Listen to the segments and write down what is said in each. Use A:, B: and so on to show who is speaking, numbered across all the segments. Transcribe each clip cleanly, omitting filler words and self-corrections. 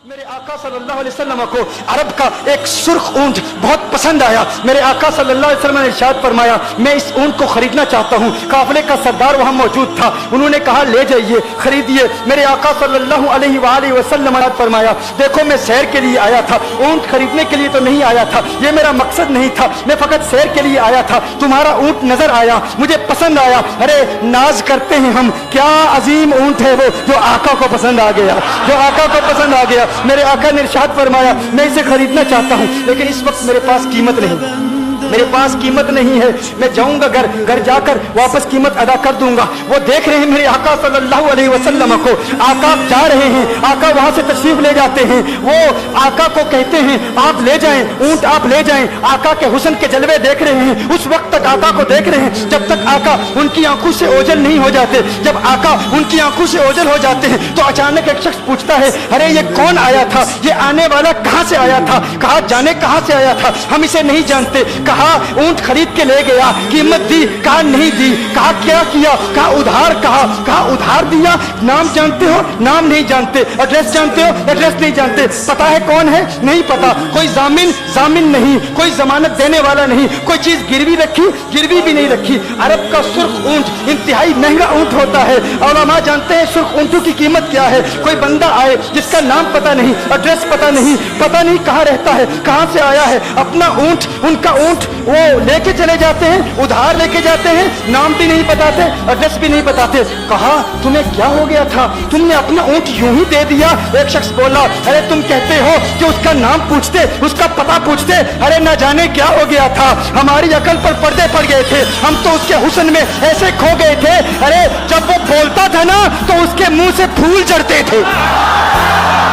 A: मेरे आका सल्लल्लाहु अलैहि वसल्लम को अरब का एक सुर्ख ऊंट बहुत पसंद आया। मेरे आका सल्लल्लाहु अलैहि वसल्लम ने इरशाद फरमाया, मैं इस ऊंट को खरीदना चाहता हूँ। काफिले का सरदार वहाँ मौजूद था, उन्होंने कहा ले जाइए, खरीदिए। मेरे आका सल्लल्लाहु अलैहि वसल्लम ने फरमाया, देखो मैं सैर के लिए आया था, ऊंट खरीदने के लिए तो नहीं आया था, ये मेरा मकसद नहीं था, मैं फकत सैर के लिए आया था। तुम्हारा ऊंट नजर आया, मुझे पसंद आया। अरे नाज करते हैं हम, क्या अजीम ऊंट है वो जो आका को पसंद आ गया, जो आका को पसंद आ गया। मेरे आका ने इरशाद फरमाया, मैं इसे खरीदना चाहता हूँ, लेकिन इस वक्त मेरे पास कीमत नहीं, मेरे पास कीमत नहीं है। मैं जाऊंगा घर जाकर वापस कीमत अदा कर दूंगा। वो देख रहे हैं मेरे आका सल्लल्लाहु अलैहि वसल्लम को, आका जा रहे हैं, आका वहां से तशरीफ ले जाते हैं। वो आका को कहते हैं आप ले जाएं, ऊंट आप ले जाएं। आका के हुस्न के जलवे देख रहे हैं, उस वक्त तक आका को देख रहे हैं जब तक आका उनकी आंखों से ओझल नहीं हो जाते। जब आका उनकी आंखों से ओझल हो जाते हैं तो अचानक एक शख्स पूछता है, अरे ये कौन आया था, ये आने वाला कहां से आया था? कहा जाने कहां से आया था, हम इसे नहीं जानते। कहा ऊंट खरीद के ले गया, कीमत दी, कहा नहीं दी। कहा क्या किया, कहा उधार, कहा उधार दिया। नाम जानते हो, नाम नहीं जानते। एड्रेस जानते हो, एड्रेस नहीं जानते। पता है कौन है, नहीं पता। कोई जामिन नहीं, कोई जमानत देने वाला नहीं, कोई चीज गिरवी रखी, गिरवी भी नहीं रखी। अरब का सुर्ख ऊंट इंतहाई महंगा ऊंट होता है। उलमा जानते हैं सुर्ख ऊंटों की कीमत क्या है। कोई बंदा आए जिसका नाम पता नहीं, एड्रेस पता नहीं कहाँ रहता है, कहाँ से आया है, अपना ऊंट, उनका ऊंट वो लेके चले जाते हैं, उधार लेके जाते हैं, नाम भी नहीं बताते, एड्रेस भी नहीं बताते। कहा तुम्हें क्या हो गया था, तुमने अपना ऊंट यूं ही दे दिया? एक शख्स बोला, अरे तुम कहते हो कि उसका नाम पूछते, उसका पता पूछते, अरे न जाने क्या हो गया था, हमारी अकल पर पर्दे पड़ गए थे, हम तो उसके हुस्न में ऐसे खो गए थे। अरे जब वो बोलता था ना तो उसके मुंह से फूल झड़ते थे,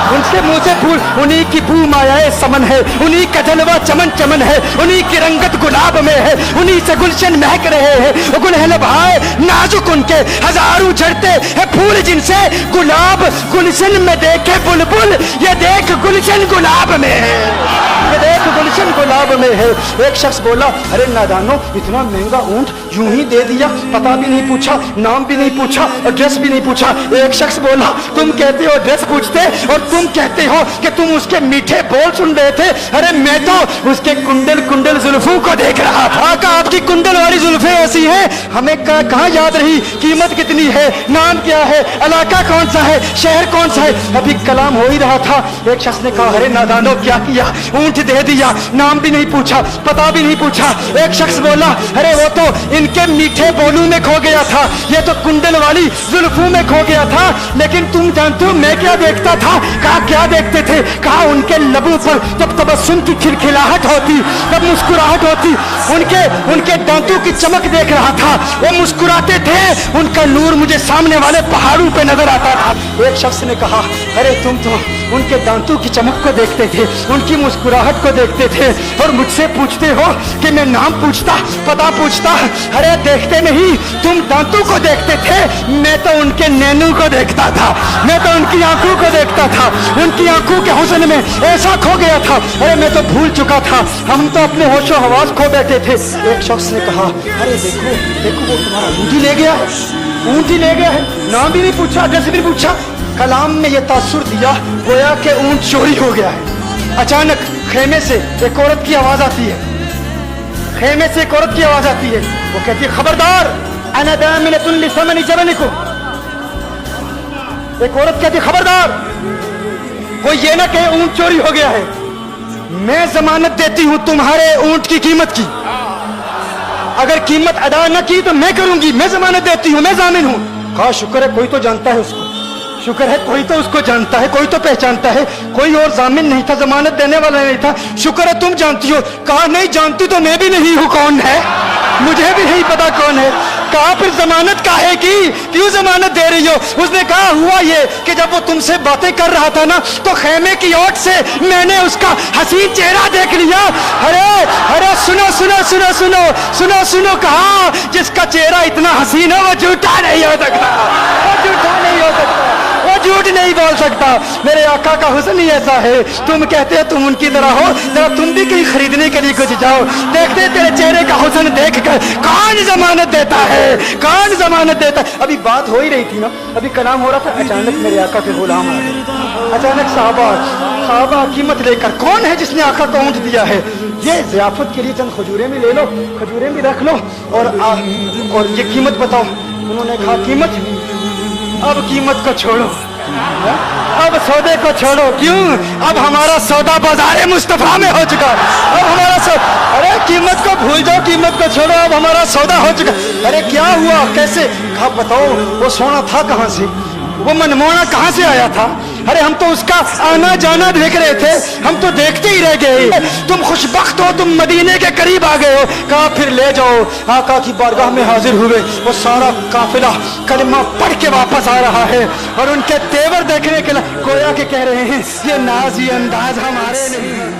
A: उनके मुंह से फूल। उन्हीं की बू मायाए समन है, उन्हीं का जलवा चमन चमन है, उन्हीं की रंगत गुलाब में है, उन्हीं से गुलशन महक रहे हैं। गुलहल भाई नाजुक उनके हजारों झड़ते हैं फूल, जिनसे गुलाब गुलशन में देखे बुलबुल, ये देख गुलशन गुलाब में है, ये देख गुलशन गुलाब में है। एक शख्स बोला, अरे नादानो इतना महंगा ऊंट यूं ही दे दिया, पता भी नहीं पूछा, नाम भी नहीं पूछा, एड्रेस भी नहीं पूछा। एक शख्स बोला, तुम कहते हो एड्रेस पूछते और तुम कहते हो कि तुम उसके मीठे बोल सुन रहे थे। अरे मैं तो उसके कुंडल कुंडल जुल्फों को देख रहा था। का आपकी कुंडल वाली जुल्फे ऐसी हैं, हमें कहाँ याद रही, कीमत कितनी है, नाम क्या है, इलाका कौन सा है, शहर कौन सा है। अभी कलाम हो ही रहा था, एक शख्स ने कहा, अरे नादानो क्या किया, ऊंट दे दिया, नाम भी नहीं पूछा, पता भी नहीं पूछा। एक शख्स बोला, अरे वो तो इनके मीठे बोलू में खो गया था, ये तो कुंडल वाली जुल्फों में खो गया था। लेकिन तुम जानते हो मैं क्या देखता था? कहा क्या देखते थे? कहा उनके लबों पर जब तबस्सुम की खिलखिलाहट होती, जब मुस्कुराहट होती, उनके दांतों की चमक देख रहा था, वो मुस्कुराते थे, उनका नूर मुझे सामने वाले पहाड़ों पे नजर आता था। एक शख्स ने कहा, अरे तुम तो उनके दांतों की चमक को देखते थे, उनकी मुस्कुराहट को देखते थे और मुझसे पूछते हो कि मैं नाम पूछता, पता पूछता? अरे देखते नहीं, तुम दांतों को देखते थे, मैं तो उनके नैनों को देखता था, मैं तो उनकी आंखों को देखता था, उनकी आंखों के हुस्न में ऐसा खो गया था। अरे मैं तो भूल चुका था, हम तो अपने होशो हवास खो बैठे थे। एक शख्स ने कहा, अरे देखो वो तुम्हारा ऊंट ही ले गया है, ऊंट ही ले गया है, नाम भी नहीं पूछा, एड्रेस भी नहीं पूछा। कलाम में ये तासुर दिया गोया के ऊंट चोरी हो गया है। अचानक खेमे से एक औरत की आवाज आती है, खेमे से एक औरत की आवाज आती है, वो कहती है, खबरदार अना दामिनतुन लिसमनि जबनिकुम। एक औरत कहती, खबरदार कोई ये ना कहे ऊंट चोरी हो गया है, मैं जमानत देती हूं तुम्हारे ऊंट की कीमत की, अगर कीमत अदा न की तो मैं करूंगी, मैं जमानत देती हूं, मैं जामिन हूं। कहा शुक्र है कोई तो जानता है उसको, शुक्र है कोई तो उसको जानता है, कोई तो पहचानता है, कोई और जामिन नहीं था, जमानत देने वाला नहीं था, शुक्र है तुम जानती हो। कहा नहीं जानती तो मैं भी नहीं हूं, कौन है, मुझे भी नहीं पता कौन है। कहा फिर जमानत काहे की, क्यों जमानत दे रही हो? उसने कहा हुआ ये कि जब वो तुमसे बातें कर रहा था ना तो खेमे की ओट से मैंने उसका हसीन चेहरा देख लिया। अरे सुनो सुनो सुनो सुनो सुनो सुनो, कहा जिसका चेहरा इतना हसीन है वो झूठा नहीं हो सकता, वो झूठा नहीं हो सकता, वो झूठ नहीं बोल सकता। मेरे आका का हुस्न ही ऐसा है, तुम कहते हो तुम उनकी तरह हो, जरा तुम भी कहीं खरीदने के लिए कुछ जाओ, देखते तेरे चेहरे का हुस्न देखकर कौन जमानत देता है, कौन जमानत देता है। अभी बात हो ही रही थी ना, अभी कलाम हो रहा था, अचानक मेरे आका के गुलाम आ गए, अचानक साहबा कीमत लेकर, कौन है जिसने आका को ऊँट दिया है, ये ज़ियाफत के लिए चंद खजूरें भी ले लो, खजूरें भी रख लो, और ये कीमत बताओ। उन्होंने कहा कीमत, अब कीमत को छोड़ो, अब सौदे को छोड़ो। क्यों? अब हमारा सौदा बाजार मुस्तफा में हो चुका, अब हमारा सौदा, अरे कीमत को भूल जाओ, कीमत को छोड़ो, अब हमारा सौदा हो चुका। अरे क्या हुआ, कैसे? कहा बताओ वो सोना था कहाँ से, वो मनमोहना कहाँ से आया था? अरे हम तो उसका आना जाना देख रहे थे, हम तो देखते ही रह गए। तुम खुशबख्त हो, तुम मदीने के करीब आ गए हो। कहा फिर ले जाओ। आका की बारगाह में हाजिर हुए, वो सारा काफिला कलमा पढ़ के वापस आ रहा है, और उनके तेवर देखने के लिए गोया के कह रहे हैं ये नाज़ ये अंदाज हमारे नहीं।